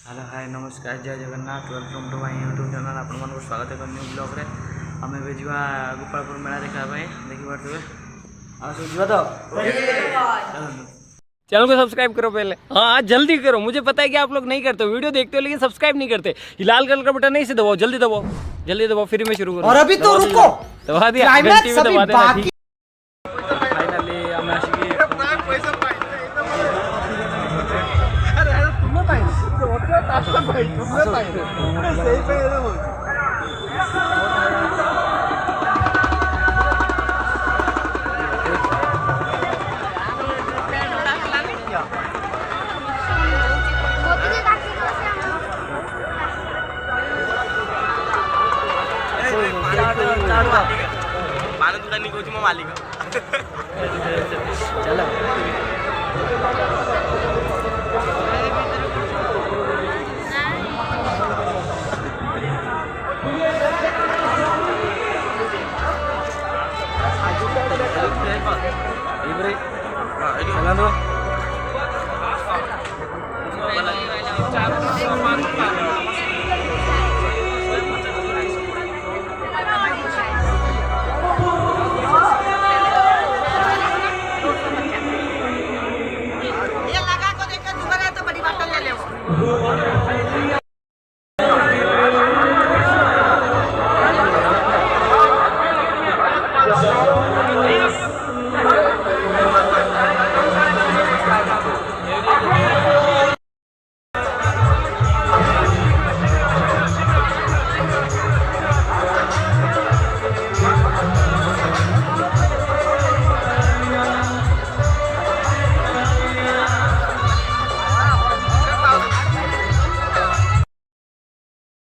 Hello hi नमस्कार जय Jagannath welcome to my YouTube channel आपण मन स्वागत है न्यू ब्लॉग रे आम ए गोपालपुर मेला देखा देखी पारे तो चैनल को सब्सक्राइब करो पहले। हाँ जल्दी करो, मुझे पता है कि आप लोग नहीं करते हो, वीडियो देखते हो लेकिन सब्सक्राइब नहीं करते। ये लाल कलर का बटन नहीं से दबाओ, जल्दी दबाओ जल्दी दबाओ, फिर मैं शुरू करूँ। और अभी तो रुको, दबा दिया, घंटी में दबा देना। फाइनली हम आशिकी मालिक चलो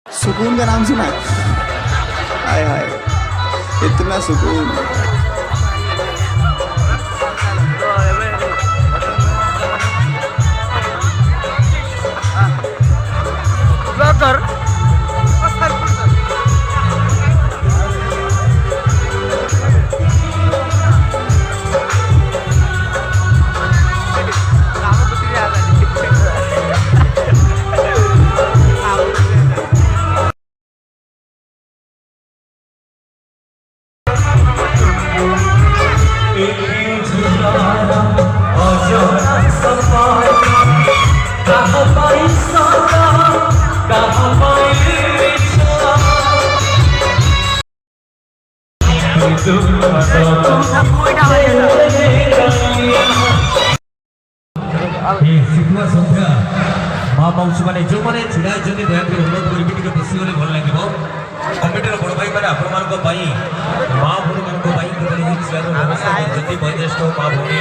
सुकून का नाम सुना है? हाय हाय इतना सुकून। माँ मौसी मैंने जो मैंने छिड़ा दयाकोरी अनुरोध करी टे बसीगले भल लगे कमिटर बड़ भाई मैंने आपण माँ भूमि व्यवस्था वयोज्येष्ठ माँ भूमि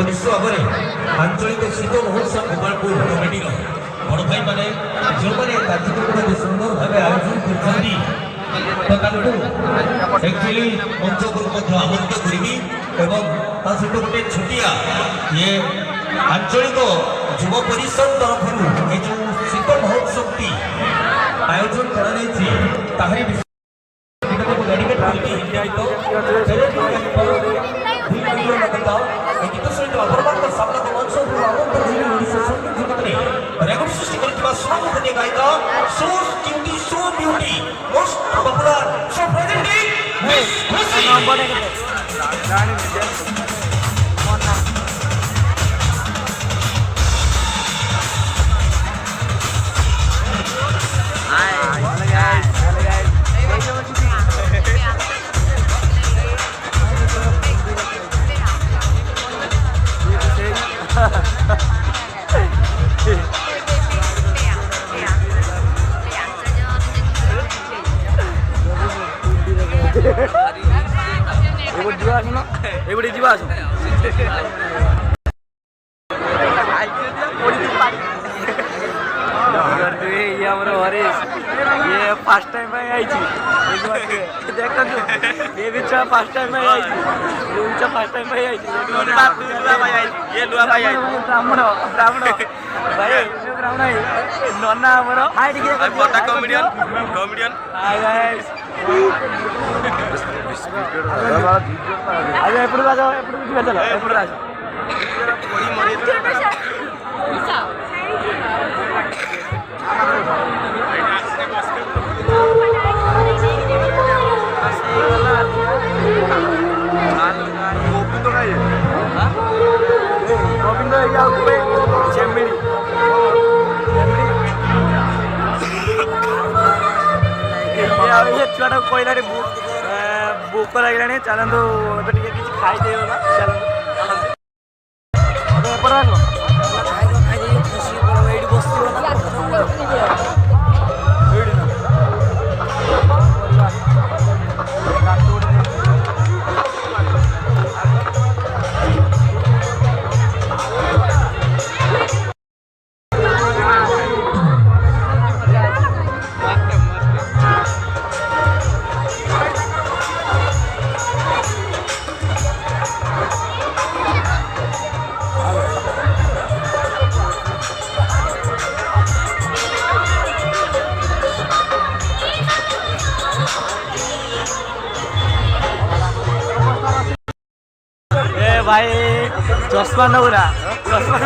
निश्चित भाव में आंचलिक शीत महोत्सव गोपालपुर कमिटी बड़ भाई मैंने जो मैंने कार्यक्रम सुंदर भाव आयोजन एक्चुअली मंच को आमंत्रित करी सहित गोटे छुटिया ये आंचलिक युव परिषद तरफ ये जो शीत महोत्सव टी आयोजन कर गीत सहित रेकर्ड सृष्टि गायिका so cutie so beauty most popular so presenting miss Khushi एबड़ी जीवा आसो ये हमर हरीश ये फर्स्ट टाइम में आई थी देखो ये भी फर्स्ट टाइम में आई थी ये फर्स्ट टाइम में आई थी ये लुआ भाई आई ब्राह्मण ब्राह्मण भाई ब्राह्मण है नन्ना हमर हाय ठीक है पता कॉमेडियन कॉमेडियन हाय गाइस अरे एपड़ आ जाओ एपड़ चलो एपड़ आ जाओ बड़ी मरी ହେଇକି ଆଉଥିବେ ଚେମିଡ଼ି ଆଉ ଇଏ ଛୁଆଟାକୁ କହିଲାଣି ଭୋକ ଲାଗିଲାଣି ଚାଲନ୍ତୁ ଏବେ ଟିକେ କିଛି ଖାଇଦେଇ ଗଲା ଚାଲନ୍ତୁ ଏପଟେ ଆସ ଏଇଠି ବସିଥିବ भाई चश्मा नौरा चश्मा